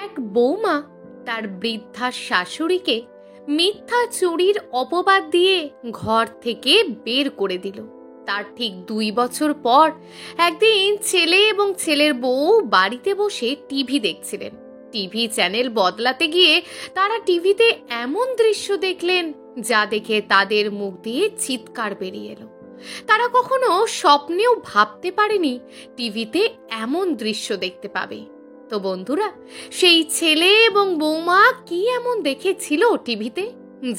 এক বৌমা তার বৃদ্ধা শাশুড়িকে মিথ্যা চুরির অপবাদ দিয়ে ঘর থেকে বের করে দিল। তার ঠিক 2 বছর পর একদিন ছেলে এবং ছেলের বউ বাড়িতে বসে টিভি দেখছিলেন। টিভি চ্যানেল বদলাতে গিয়ে তারা টিভিতে এমন দৃশ্য দেখলেন যা দেখে তাদের মুখ দিয়ে চিৎকার বেরিয়ে এলো। তারা কখনো স্বপ্নেও ভাবতে পারেনি টিভিতে এমন দৃশ্য দেখতে পাবে। তো বন্ধুরা, সেই ছেলে এবং বৌমা কি এমন দেখেছিল টিভিতে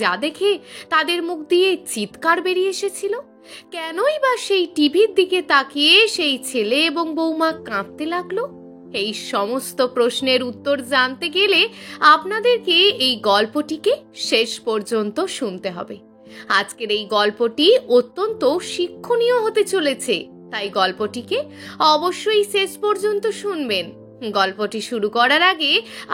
যা দেখে তাদের মুখ দিয়ে চিৎকার বেরিয়ে এসেছিল? কেনই বা সেই টিভির দিকে তাকিয়ে সেই ছেলে এবং বৌমা কাঁদতে লাগলো? এই সমস্ত প্রশ্নের উত্তর জানতে গেলে আপনাদেরকে এই গল্পটিকে শেষ পর্যন্ত শুনতে হবে। আজকের এই গল্পটি অত্যন্ত শিক্ষণীয় হতে চলেছে, তাই গল্পটিকে অবশ্যই শেষ পর্যন্ত শুনবেন। গল্পটি শুরু করার আগে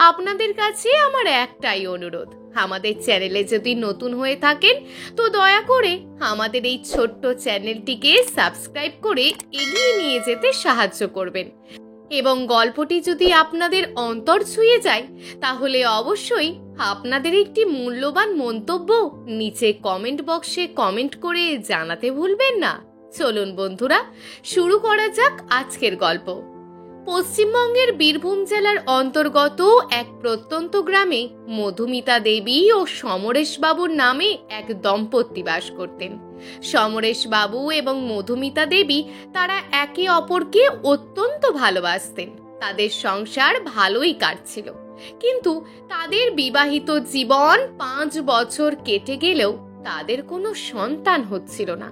আপনাদের কাছে আমার একটাই অনুরোধ, আমাদের চ্যানেলে যদি নতুন হয়ে থাকেন তো দয়া করে আমাদের এই ছোট্ট চ্যানেলটিকে সাবস্ক্রাইব করে এগিয়ে নিয়ে যেতে সাহায্য করবেন। এবং গল্পটি যদি আপনাদের অন্তর ছুঁয়ে যায় তাহলে অবশ্যই আপনাদের একটি মূল্যবান মন্তব্য নিচে কমেন্ট বক্সে কমেন্ট করে জানাতে ভুলবেন না। চলুন বন্ধুরা, শুরু করা যাক আজকের গল্প। পশ্চিমবঙ্গের বীরভূম জেলার অন্তর্গত এক প্রত্যন্ত গ্রামে মধুমিতা দেবী ও সমরেশ বাবুর নামে এক দম্পতি বাস করতেন। সমরেশ বাবু এবং মধুমিতা দেবী তারা একে অপরকে অত্যন্ত ভালোবাসতেন। তাদের সংসার ভালোই কাটছিল, কিন্তু তাদের বিবাহিত জীবন 5 বছর কেটে গেলেও তাদের কোনো সন্তান হচ্ছিল না।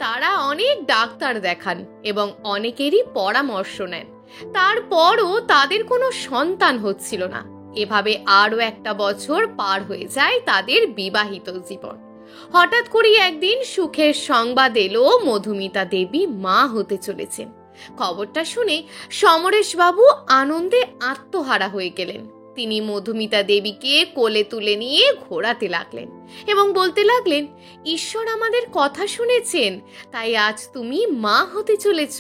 তারা অনেক ডাক্তার দেখান এবং অনেকেরই পরামর্শ নেন, তারপরও তাদের কোনো সন্তান হচ্ছিল না। এভাবে আরো একটা বছর পার হয়ে যায় তাদের বিবাহিত জীবন। হঠাৎ করে একদিন সুখের সংবাদ এলো, মধুমিতা দেবী মা হতে চলেছেন। খবরটা শুনে সমরেশ বাবু আনন্দে আত্মহারা হয়ে গেলেন। তিনি মধুমিতা দেবীকে কোলে তুলে নিয়ে ঘোরাতে লাগলেন এবং বলতে লাগলেন, ঈশ্বর আমাদের কথা শুনেছেন, তাই আজ তুমি মা হতে চলেছ।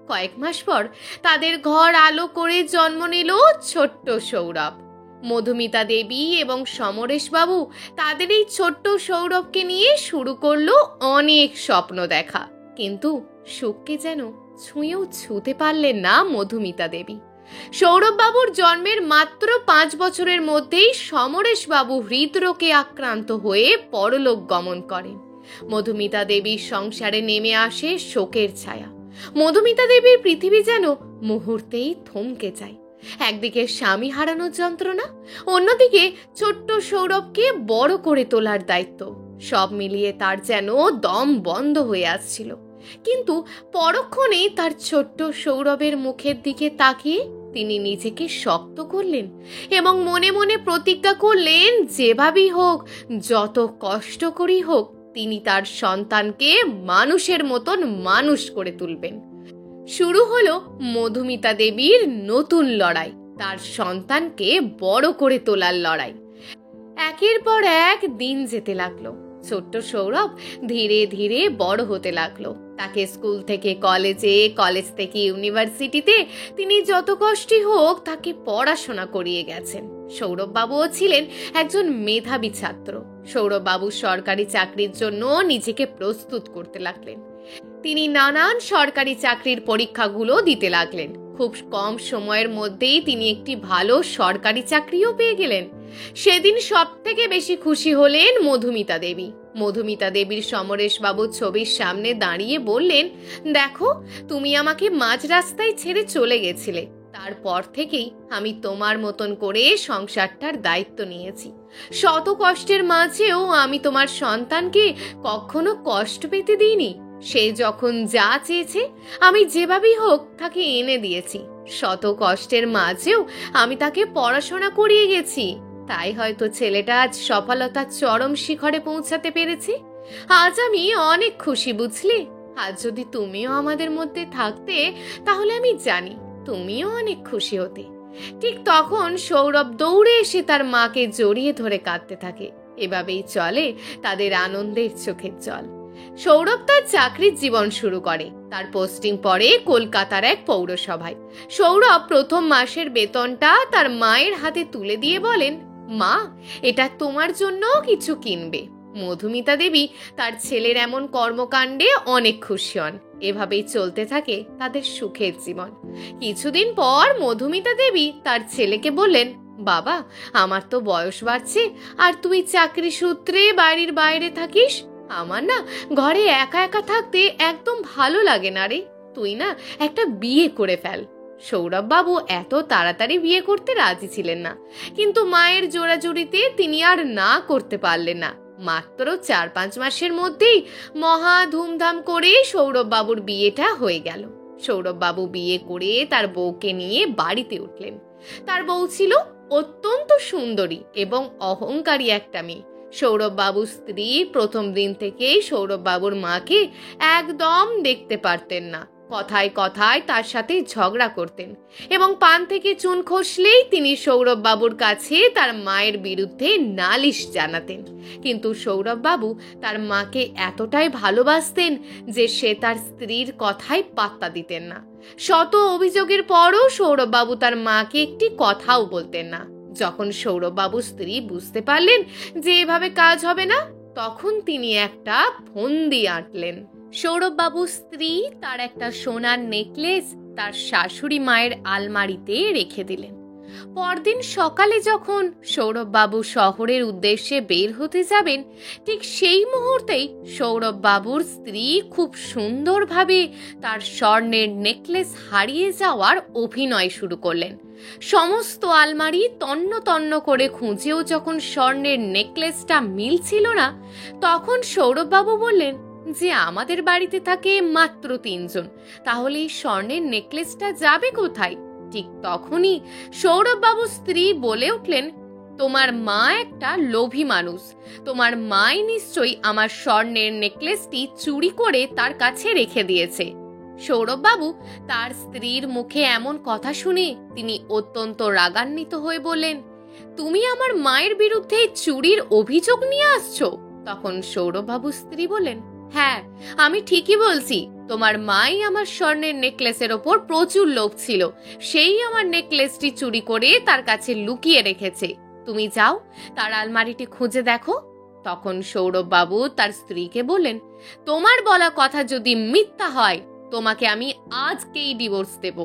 কয়েক মাস পর তাদের ঘর আলো করে জন্ম নিল ছোট্ট সৌরভ। মধুমিতা দেবী এবং সমরেশ বাবু তাদের এই ছোট্ট সৌরভকে নিয়ে শুরু করলো অনেক স্বপ্ন দেখা, কিন্তু সুখকে যেন ছুঁয়েও ছুঁতে পারলেন না মধুমিতা দেবী। সৌরভ বাবুর জন্মের মাত্র 5 বছরের মধ্যেই সমরেশ বাবু হৃদরোগে আক্রান্ত হয়ে পরলোক গমন করেন। মধুমিতা দেবীর সংসারে নেমে আসে শোকের ছায়া। মধুমিতা দেবীর পৃথিবী যেন মুহূর্তেই থমকে যায়। একদিকে স্বামী হারানোর যন্ত্রণা, অন্যদিকে ছোট্ট সৌরভকে বড় করে তোলার দায়িত্ব। সব মিলিয়ে তার যেন দম বন্ধ হয়ে আসছিল। কিন্তু পরক্ষণে তার ছোট্ট সৌরভের মুখের দিকে তাকিয়ে তিনি নিজেকে শক্ত করলেন এবং মনে মনে প্রতিজ্ঞা করলেন, যেভাবেই হোক, যত কষ্ট করেই হোক, তিনি তার সন্তানকে মানুষের মতন মানুষ করে তুলবেন। শুরু হলো মধুমিতা দেবীর নতুন লড়াই, তার সন্তানকে বড় করে তোলার লড়াই। একের পর এক দিন যেতে লাগলো। ছোট্ট সৌরভ ধীরে ধীরে বড় হতে লাগলো। তাকে স্কুল থেকে কলেজে, কলেজ থেকে ইউনিভার্সিটিতে তিনি যত কষ্টই হোক তাকে পড়াশোনা করিয়ে গেছেন। সৌরভ বাবুও ছিলেন একজন মেধাবী ছাত্র। সৌরভ বাবু সরকারি চাকরির জন্য নিজেকে প্রস্তুত করতে লাগলেন। তিনি নানান সরকারি চাকরির পরীক্ষাগুলো দিতে লাগলেন। খুব কম সময়ের মধ্যেই তিনি একটি ভালো সরকারি চাকরিও পেয়ে গেলেন। সেদিন সব থেকে বেশি খুশি হলেন মধুমিতা দেবী। মধুমিতা দেবীর সমরেশ বাবুর ছবির সামনে দাঁড়িয়ে বললেন, দেখো, তুমি আমাকে মাঝ রাস্তায় ছেড়ে চলে গেছিলে, তারপর থেকেই আমি তোমার মতন করে সংসারটার দায়িত্ব নিয়েছি। শত কষ্টের মাঝেও আমি তোমার সন্তানকে কখনো কষ্ট পেতে দিইনি। সে যখন যা চেয়েছে আমি যেভাবেই হোক তাকে এনে দিয়েছি। শত কষ্টের মাঝেও আমি তাকে পড়াশোনা করিয়ে গেছি। তাই হয়তো ছেলেটা আজ সফলতার চরম শিখরে পৌঁছাতে পেরেছে। আজ আমি অনেক খুশি, বুঝলে? আজ যদি তুমিও আমাদের মধ্যে থাকতে তাহলে আমি জানি তুমিও অনেক খুশি হতে। ঠিক তখন সৌরভ দৌড়ে এসে তার মাকে জড়িয়ে ধরে কাঁদতে থাকে। এভাবেই চলে তাদের আনন্দের চোখের জল। সৌরভ তার চাকরির জীবন শুরু করে। তার পোস্টিং পড়ে কলকাতার এক পৌরসভায়। সৌরভ প্রথম মাসের বেতনটা তার মায়ের হাতে তুলে দিয়ে বলেন, মা, এটা তোমার জন্য কিছু কিনবে। মধুমিতা দেবী তার ছেলের এমন কর্মকাণ্ডে অনেক খুশি হন। এভাবেই চলতে থাকে তাদের সুখের জীবন। কিছুদিন পর মধুমিতা দেবী তার ছেলেকে বললেন, বাবা, আমার তো বয়স বাড়ছে, আর তুই চাকরি সূত্রে বাড়ির বাইরে থাকিস। আমার না ঘরে একা একা থাকতে একদম ভালো লাগে না রে। তুই না একটা বিয়ে করে ফেল। সৌরভ বাবু এত তাড়াতাড়ি বিয়ে করতে রাজি ছিলেন না, কিন্তু মায়ের জোরাজুরিতে তিনি আর না করতে পারলেন না। মাত্র 4-5 মাসের মধ্যেই মহা ধুমধাম করে সৌরভ বাবুর বিয়েটা হয়ে গেল। সৌরভ বাবু বিয়ে করে তার বউকে নিয়ে বাড়িতে উঠলেন। তার বউ ছিল অত্যন্ত সুন্দরী এবং অহংকারী একটা মেয়ে। সৌরভ বাবুর স্ত্রী প্রথম দিন থেকেই সৌরভ বাবুর মাকে একদম দেখতে পারতেন না। কথায় কথায় তার সাথে ঝগড়া করতেন এবং পান থেকে চুন খসলেই তিনি সৌরভ বাবুর কাছে তার মায়ের বিরুদ্ধে নালিশ জানাতেন। কিন্তু সৌরভ বাবু তার মাকে এতটাই ভালোবাসতেন যে সে তার স্ত্রীর কথায় পাত্তা দিতেন না। শত অভিযোগের পরও সৌরভ বাবু তার মাকে একটি কথাও বলতেন না। যখন সৌরভ বাবুর স্ত্রী বুঝতে পারলেন যে এভাবে কাজ হবে না, তখন তিনি একটা ফন্দি আঁটলেন। সৌরভ বাবুর স্ত্রী তার একটা সোনার নেকলেস তার শাশুড়ি মায়ের আলমারিতে রেখে দিলেন। পরদিন সকালে যখন সৌরভ বাবু শহরের উদ্দেশ্যে বের হতে যাবেন, ঠিক সেই মুহূর্তেই সৌরভ বাবুর স্ত্রী খুব সুন্দরভাবে তার স্বর্ণের নেকলেস হারিয়ে যাওয়ার অভিনয় শুরু করলেন। সমস্ত আলমারি তন্ন তন্ন করে খুঁজেও যখন স্বর্ণের নেকলেসটা মিলছিল না, তখন সৌরভ বাবু বললেন যে আমাদের বাড়িতে থাকে মাত্র 3 জন, তাহলে এই স্বর্ণের নেকলেসটা যাবে কোথায়? ঠিক তখনই সৌরভ বাবুর স্ত্রী বলে উঠলেন, তোমার মা একটা লোভী মানুষ। তোমার মাই নিশ্চয়ই আমার স্বর্ণের নেকলেসটি চুরি করে তার কাছে রেখে দিয়েছে। সৌরভ বাবু তার স্ত্রীর মুখে এমন কথা শুনে তিনি অত্যন্ত রাগান্বিত হয়ে বললেন, তুমি আমার মায়ের বিরুদ্ধে চুরির অভিযোগ নিয়ে আসছো? তখন সৌরভ বাবুর স্ত্রী বললেন, হ্যাঁ, আমি ঠিকই বলছি। তোমার মাই আমার স্বর্ণের নেকলেসের ওপর প্রচুর লোভ ছিল, সেই আমার নেকলেসটি চুরি করে তার কাছে লুকিয়ে রেখেছে। তুমি যাও, তার আলমারিটি খুঁজে দেখো। তখন সৌরভ বাবু তার স্ত্রীকে বললেন, তোমার বলা কথা যদি মিথ্যা হয়, তোমাকে আমি আজকেই ডিভোর্স দেব।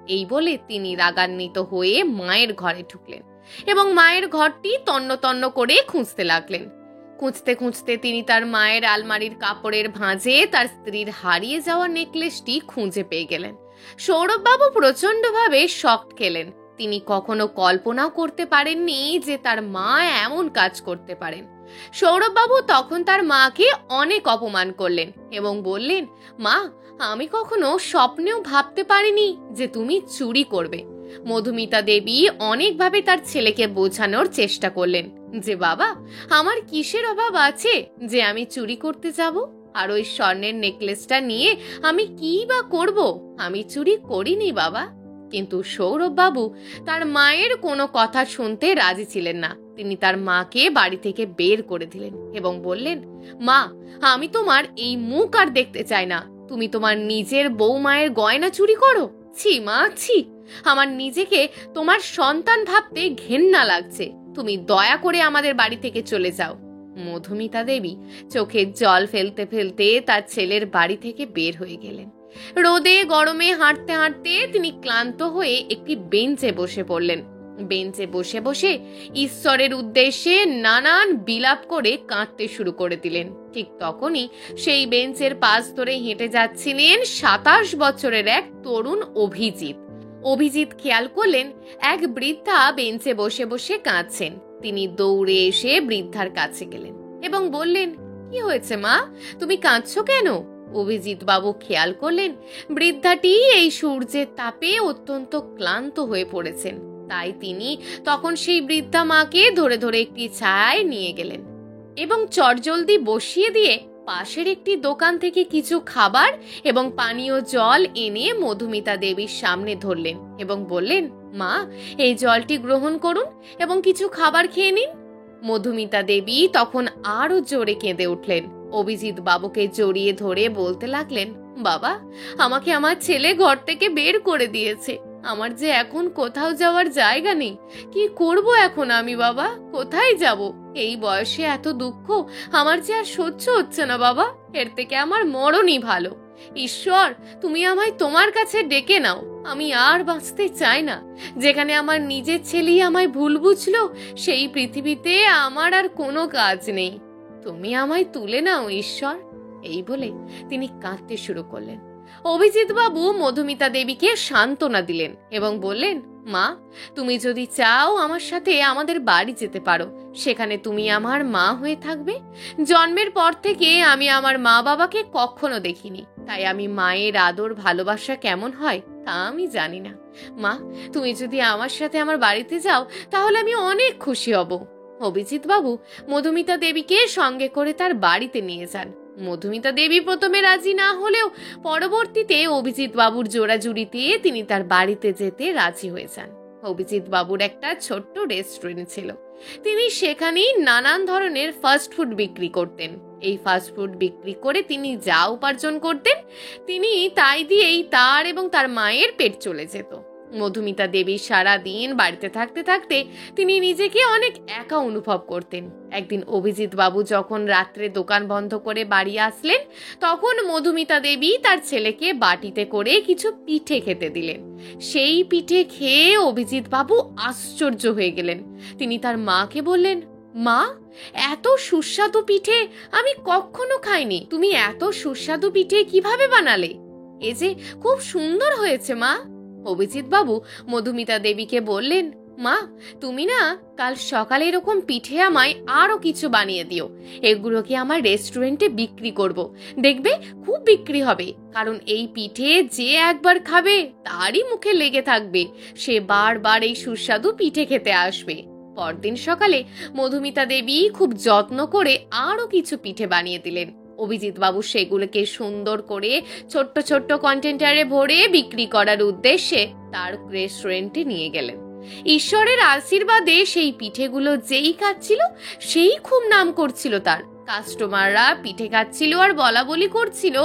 এই বলে তিনি রাগান্বিত হয়ে মায়ের ঘরে ঢুকলেন এবং মায়ের ঘরটি তন্ন তন্ন করে খুঁজতে লাগলেন। খুঁজতে খুঁজতে তিনি তার মায়ের আলমারির কাপড়ের ভাঁজে তার স্ত্রীর হারিয়ে যাওয়া নেকলেসটি খুঁজে পেয়ে গেলেন। সৌরভ বাবু প্রচন্ডভাবে শকড খেলেন। তিনি কখনো কল্পনাও করতে পারেননি যে তার মা এমন কাজ করতে পারেন। সৌরভ বাবু তখন তার মাকে অনেক অপমান করলেন এবং বললেন, মা, আমি কখনো স্বপ্নেও ভাবতে পারিনি যে তুমি চুরি করবে। মধুমিতা দেবী অনেকভাবে তার ছেলেকে বোঝানোর চেষ্টা করলেন যে বাবা, আমার কিসের অভাব আছে যে আমি চুরি করতে যাব? আর ওই স্বর্ণের নেকলেসটা নিয়ে আমি কি বা করব? আমি চুরি করিনি বাবা। কিন্তু সৌরভ বাবু তার মায়ের কোনো কথা শুনতে রাজি ছিলেন না। তিনি তার মাকে বাড়ি থেকে বের করে দিলেন এবং বললেন, মা, আমি তোমার এই মুখ আর দেখতে চাই না। তুমি তোমার নিজের বৌমায়ের গয়না চুরি করো? ছি মা, ছি! আমার নিজেকে তোমার সন্তান ভাবতে ঘেন্না লাগছে। তুমি দয়া করে আমাদের বাড়ি থেকে চলে যাও। মধুমিতা দেবী চোখের জল ফেলতে ফেলতে তার ছেলের বাড়ি থেকে বের হয়ে গেলেন। রোদে গরমে হাঁটতে হাঁটতে তিনি ক্লান্ত হয়ে একটি বেঞ্চে বসে পড়লেন। বেঞ্চে বসে বসে ঈশ্বরের উদ্দেশ্যে নানান বিলাপ করে কাঁদতে শুরু করে দিলেন। ঠিক তখনই সেই বেঞ্চের পাশ ধরে হেঁটে যাচ্ছিলেন 27 বছরের এক তরুণ অভিজিৎ। অভিজিৎ খেয়াল করলেন এক বৃদ্ধা বেঞ্চে বসে বসে কাঁদছেন। তিনি দৌড়ে এসে বৃদ্ধার কাছে গেলেন এবং বললেন, কি হয়েছে মা, তুমি কাঁদছো কেন? অভিজিৎ বাবু খেয়াল করলেন বৃদ্ধাটি এই সূর্যের তাপে অত্যন্ত ক্লান্ত হয়ে পড়েছেন। তাই তিনি তখন সেই বৃদ্ধা মাকে ধরে ধরে একটি ছায়ায় নিয়ে গেলেন এবং চটজলদি বসিয়ে দিয়ে পাশের একটি দোকান থেকে কিছু খাবার এবং পানীয় জল এনে মধুমিতা দেবীর সামনে ধরলেন এবং বললেন, মা, এই জলটি গ্রহণ করুন এবং কিছু খাবার খেয়ে নিন। মধুমিতা দেবী তখন আরো জোরে কেঁদে উঠলেন অভিজিৎ বাবুকে জড়িয়ে ধরে বলতে লাগলেন, বাবা, আমাকে আমার ছেলে ঘর থেকে বের করে দিয়েছে। আমার যে এখন কোথাও যাওয়ার জায়গা নেই। কি করব এখন আমি বাবা? কোথায় যাব? এই বয়সে এত দুঃখ আমার যে আর সহ্য হচ্ছে না বাবা। এর থেকে আমার মরণই ভালো। ঈশ্বর, তুমি আমায় তোমার কাছে ডেকে নাও। আমি আর বাঁচতে চাই না। যেখানে আমার নিজের ছেলেই আমায় ভুল বুঝলো, সেই পৃথিবীতে আমার আর কোনো কাজ নেই। তুমি আমায় তুলে নাও ঈশ্বর। এই বলে তিনি কাঁদতে শুরু করলেন। অভিজিৎ বাবু মধুমিতা দেবীকে সান্ত্বনা দিলেন এবং বললেন, মা, তুমি যদি চাও আমার সাথে আমাদের বাড়ি যেতে পারো। সেখানে তুমি আমার মা হয়ে থাকবে। জন্মের পর থেকে আমি আমার মা বাবাকে কখনো দেখিনি, তাই আমি মায়ের আদর ভালোবাসা কেমন হয় তা আমি জানি না। মা, তুমি যদি আমার সাথে আমার বাড়িতে যাও তাহলে আমি অনেক খুশি হব। অভিজিৎ বাবু মধুমিতা দেবীকে সঙ্গে করে তার বাড়িতে নিয়ে যান। মধুমিতা দেবী প্রথমে রাজি না হলেও পরবর্তীতে অভিজিৎ বাবুর জোড়াজুড়িতে তিনি তার বাড়িতে যেতে রাজি হয়ে যান। অভিজিৎ বাবুর একটা ছোট্ট রেস্টুরেন্ট ছিল। তিনি সেখানেই নানান ধরনের ফাস্ট ফুড বিক্রি করতেন। এই ফাস্ট ফুড বিক্রি করে তিনি যা উপার্জন করতেন, তিনি তাই দিয়েই তার এবং তার মায়ের পেট চলে যেত। মধুমিতা দেবী সারা দিন বাড়িতে থাকতে থাকতে তিনি নিজেকে অনেক একা অনুভব করতেন। একদিন অভিজিৎ বাবু যখন রাত্রে দোকান বন্ধ করে বাড়ি আসলেন, তখন মধুমিতা দেবী তার ছেলেকে বাটিতে করে কিছু পিঠে খেতে দিলেন। সেই পিঠে খেয়ে অভিজিৎ বাবু আশ্চর্য হয়ে গেলেন। তিনি তার মাকে বললেন, মা, এত সুস্বাদু পিঠে আমি কখনো খাইনি। তুমি এত সুস্বাদু পিঠে কিভাবে বানালে? এ যে খুব সুন্দর হয়েছে মা। অভিজিৎ বাবু মধুমিতা দেবীকে বললেন, মা, তুমি না কাল সকালে এরকম পিঠে আমায় আরো কিছু বানিয়ে দিও। এগুলোকে আমার রেস্টুরেন্টে বিক্রি করব। দেখবে খুব বিক্রি হবে, কারণ এই পিঠে যে একবার খাবে তারই মুখে লেগে থাকবে। সে বারবার এই সুস্বাদু পিঠে খেতে আসবে। পরদিন সকালে মধুমিতা দেবী খুব যত্ন করে আরো কিছু পিঠে বানিয়ে দিলেন। অভিজিৎ বাবু সেগুলোকে সুন্দর করে ছোট্ট ছোট্ট কন্টেনারে ভরে বিক্রি করার উদ্দেশ্যে তার রেস্টুরেন্টে নিয়ে গেলেন। ঈশ্বরের আশীর্বাদে সেই পিঠেগুলো যেই খাচ্ছিল সেই খুব নাম করছিল তার। কাস্টমাররা পিঠে খাচ্ছিল আর বলা বলি করছিল,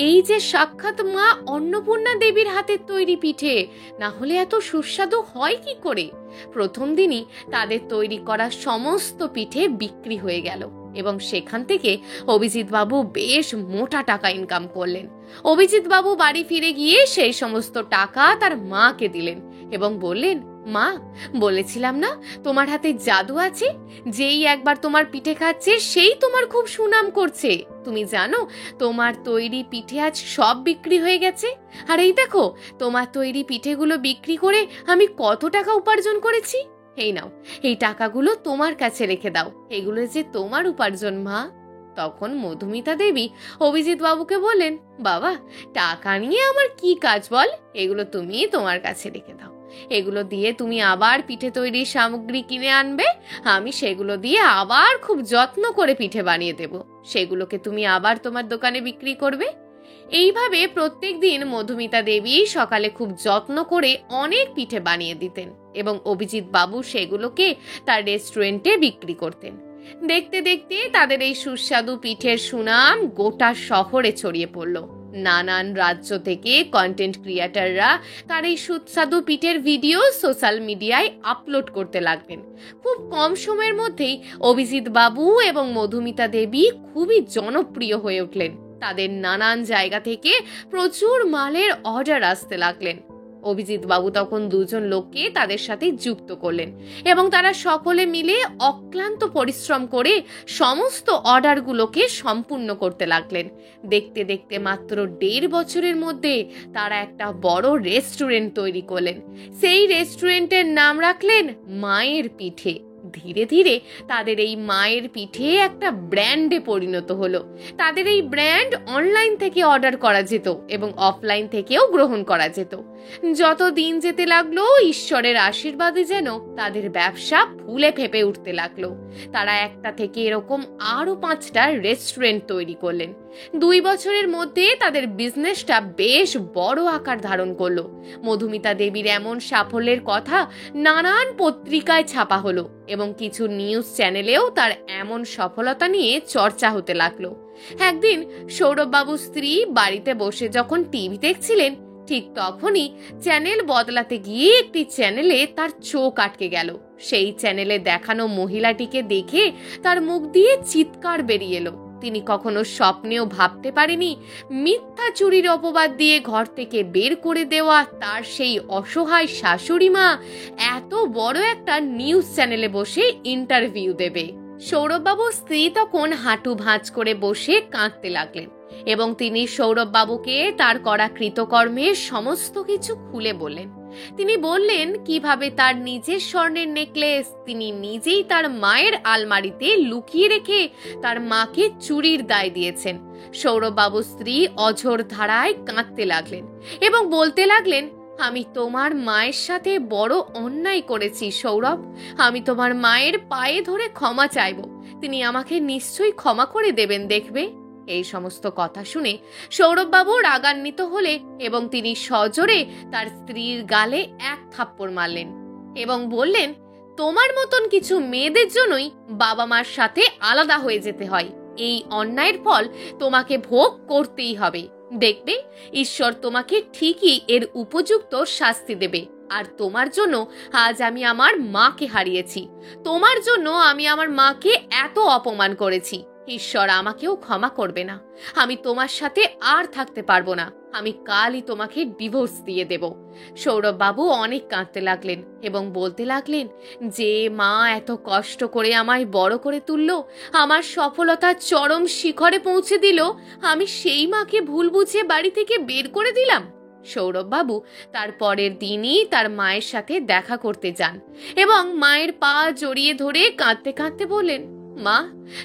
এই যে সাক্ষাৎ মা অন্নপূর্ণা দেবীর হাতের তৈরি পিঠে, না হলে এত সুস্বাদু হয় কি করে? প্রথম দিনই তাদের তৈরি করা সমস্ত পিঠে বিক্রি হয়ে গেল এবং সেখান থেকে অভিজিৎ বাবু বেশ মোটা টাকা ইনকাম করলেন। অভিজিৎ বাবু বাড়ি ফিরে গিয়ে সেই সমস্ত টাকা তার মাকে দিলেন এবং বললেন, মা, বলেছিলাম না তোমার হাতে জাদু আছে। যেই একবার তোমার পিঠে খাচ্ছে সেই তোমার খুব সুনাম করছে। তুমি জানো তোমার তৈরি পিঠে আজ সব বিক্রি হয়ে গেছে। আর এই দেখো, তোমার তৈরি পিঠেগুলো বিক্রি করে আমি কত টাকা উপার্জন করেছি। এই নাও, এই টাকাগুলো তোমার কাছে রেখে দাও। এগুলো যে তোমার উপার্জন মা। তখন মধুমিতা দেবী অভিজিৎ বাবুকে বললেন, বাবা, টাকা নিয়ে আমার কি কাজ বল? এগুলো তুমি তোমার কাছে রেখে দাও। এগুলো দিয়ে তুমি আবার পিঠে তৈরির সামগ্রী কিনে আনবে। আমি সেগুলো দিয়ে আবার খুব যত্ন করে পিঠে বানিয়ে দেব। সেগুলোকে তুমি আবার তোমার দোকানে বিক্রি করবে। এইভাবে প্রত্যেক দিন মধুমিতা দেবী সকালে খুব যত্ন করে অনেক পিঠে বানিয়ে দিতেন এবং অভিজিৎ বাবু সেগুলোকে তার রেস্টুরেন্টে বিক্রি করতেন। দেখতে দেখতে তাদের এই সুস্বাদু পিঠের সুনাম গোটা শহরে ছড়িয়ে পড়ল। নানান রাজ্য থেকে কন্টেন্ট ক্রিয়েটররা তার এই সুস্বাদু পিঠের ভিডিও সোশ্যাল মিডিয়ায় আপলোড করতে লাগলেন। খুব কম সময়ের মধ্যেই অভিজিৎ বাবু এবং মধুমিতা দেবী খুবই জনপ্রিয় হয়ে উঠলেন। তাদের নানান জায়গা থেকে প্রচুর মালের অর্ডার আসতে লাগলেন। অভিজিৎ বাবু তখন দুজন লোককে তাদের সাথে যুক্ত করলেন এবং তারা সকলে মিলে অক্লান্ত পরিশ্রম করে সমস্ত অর্ডারগুলোকে সম্পূর্ণ করতে লাগলেন। দেখতে দেখতে মাত্র 1.5 বছরের মধ্যে তারা একটা বড় রেস্টুরেন্ট তৈরি করলেন। সেই রেস্টুরেন্টের নাম রাখলেন মায়ের পিঠে। ধীরে ধীরে তাদের এই মায়ের পিঠে একটা ব্র্যান্ডে পরিণত হলো। তাদের এই ব্র্যান্ড অনলাইন থেকে অর্ডার করা যেত এবং অফলাইন থেকেও গ্রহণ করা যেত। যত দিন যেতে লাগলো, ঈশ্বরের আশীর্বাদে যেন তাদের ব্যবসা ফুলে ফেপে উঠতে লাগলো। তারা একটা থেকে এরকম আরো 5টা রেস্টুরেন্ট তৈরি করলেন। 2 বছরের মধ্যে তাদের বিজনেসটা বেশ বড় আকার ধারণ করলো। মধুমিতা দেবীর এমন সাফল্যের কথা নানান পত্রিকায় ছাপা হলো এবং কিছু নিউজ চ্যানেলেও তার এমন সফলতা নিয়ে চর্চা হতে লাগলো। একদিন সৌরভবাবুর স্ত্রী বাড়িতে বসে যখন টিভি দেখছিলেন, ঠিক তখনই চ্যানেল বদলাতে গিয়ে একটি চ্যানেলে তার চোখ আটকে গেল। সেই চ্যানেলে দেখানো মহিলাটিকে দেখে তার মুখ দিয়ে চিৎকার বেরিয়ে এলো। তিনি কখনো স্বপ্নেও ভাবতে পারেনি মিথ্যা চুরির অপবাদ দিয়ে ঘর থেকে বের করে দেওয়া তার সেই অসহায় শাশুড়ি মা এত বড় একটা নিউজ চ্যানেলে বসে ইন্টারভিউ দেবে। সৌরভবাবুর স্ত্রী তখন হাঁটু ভাঁজ করে বসে কাঁদতে লাগলেন এবং তিনি সৌরভবাবুকে তার করা কৃতকর্মের সমস্ত কিছু খুলে বললেন। তিনি বললেন কিভাবে তার নিজের স্বর্ণের নেকলেস তিনি নিজেই তার মায়ের আলমারিতে লুকিয়ে রেখে তার মাকে চুরির দায় দিয়েছেন। সৌরভবাবুর স্ত্রী অঝোর ধারায় কাঁদতে লাগলেন এবং বলতে লাগলেন, আমি তোমার মায়ের সাথে বড় অন্যায় করেছি সৌরভ। আমি তোমার মায়ের পায়ে ধরে ক্ষমা চাইব, তিনি আমাকে নিশ্চয়ই ক্ষমা করে দেবেন দেখবে। এই সমস্ত কথা শুনে সৌরভবাবু রাগান্বিত হলে এবং তিনি সজোরে তার স্ত্রীর গালে এক থাপ্পড় মারলেন এবং বললেন, তোমার মতন কিছু মেয়েদের জন্যই বাবা মার সাথে আলাদা হয়ে যেতে হয়। এই অন্যায়ের ফল তোমাকে ভোগ করতেই হবে। দেখবে ঈশ্বর তোমাকে ঠিকই এর উপযুক্ত শাস্তি দেবে। আর তোমার জন্য আজ আমি আমার মাকে হারিয়েছি, তোমার জন্য আমি আমার মাকে এত অপমান করেছি। ঈশ্বর আমাকেও ক্ষমা করবে না। আমি তোমার সাথে আর থাকতে পারবো না। আমি কালই তোমাকে ডিভোর্স দিয়ে দেব। সৌরভবাবু অনেক কাঁদতে লাগলেন এবং বলতে লাগলেন, যে মা এত কষ্ট করে আমায় বড় করে তুললো, আমার সফলতার চরম শিখরে পৌঁছে দিল, আমি সেই মাকে ভুল বুঝে বাড়ি থেকে বের করে দিলাম। সৌরভবাবু তার পরের দিনই তার মায়ের সাথে দেখা করতে যান এবং মায়ের পা জড়িয়ে ধরে কাঁদতে কাঁদতে বললেন, মা,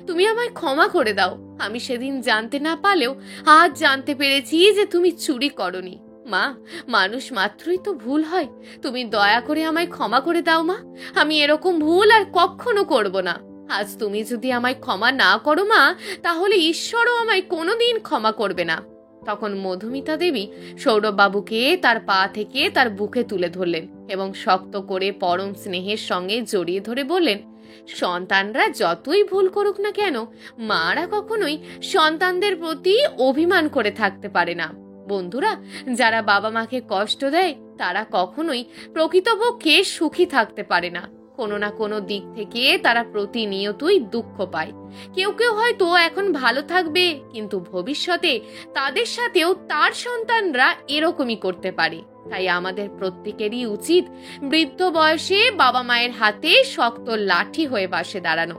তুমি আমায় ক্ষমা করে দাও। আমি সেদিন জানতে না পারলেও আজ জানতে পেরেছি যে তুমি চুরি করনি। মা, মানুষ মাত্রই তো ভুল হয়, তুমি দয়া করে আমায় ক্ষমা করে দাও মা। আমি এরকম ভুল আর কখনো করব না। আজ তুমি যদি আমায় ক্ষমা না করো মা, তাহলে ঈশ্বরও আমায় কোনোদিন ক্ষমা করবে না। তখন মধুমিতা দেবী সৌরভবাবুকে তার পা থেকে তার বুকে তুলে ধরলেন এবং শক্ত করে পরম স্নেহের সঙ্গে জড়িয়ে ধরে বললেন, সন্তানরা যতই ভুল করুক না কেন, মারা কখনোই সন্তানদের প্রতি অভিমান করে থাকতে পারে না। বন্ধুরা, যারা বাবা মাকে কষ্ট দেয় তারা কখনোই প্রকৃতপক্ষে সুখী থাকতে পারে না। কোনো না কোনো দিক থেকে তারা প্রতিনিয়তই দুঃখ পায়। কেউ কেউ হয়তো এখন ভালো থাকবে, কিন্তু ভবিষ্যতে তাদের সাথেও তার সন্তানরা এরকমই করতে পারে। তাই আমাদের প্রত্যেকেরই উচিত বৃদ্ধ বয়সে বাবা মায়ের হাতে শক্ত লাঠি হয়ে পাশে দাঁড়ানো,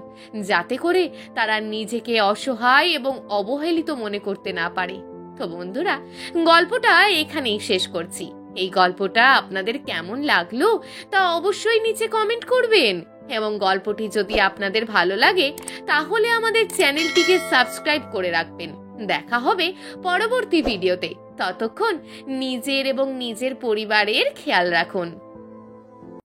যাতে করে তারা নিজেকে অসহায় এবং অবহেলিত মনে করতে না পারে। তো বন্ধুরা, গল্পটা এখানেই শেষ করছি। এই গল্পটা আপনাদের কেমন লাগলো তা অবশ্যই নিচে কমেন্ট করবেন এবং গল্পটি যদি আপনাদের ভালো লাগে তাহলে আমাদের চ্যানেলটিকে সাবস্ক্রাইব করে রাখবেন। দেখা হবে পরবর্তী ভিডিওতে। ততক্ষণ নিজের এবং নিজের পরিবারের খেয়াল রাখুন।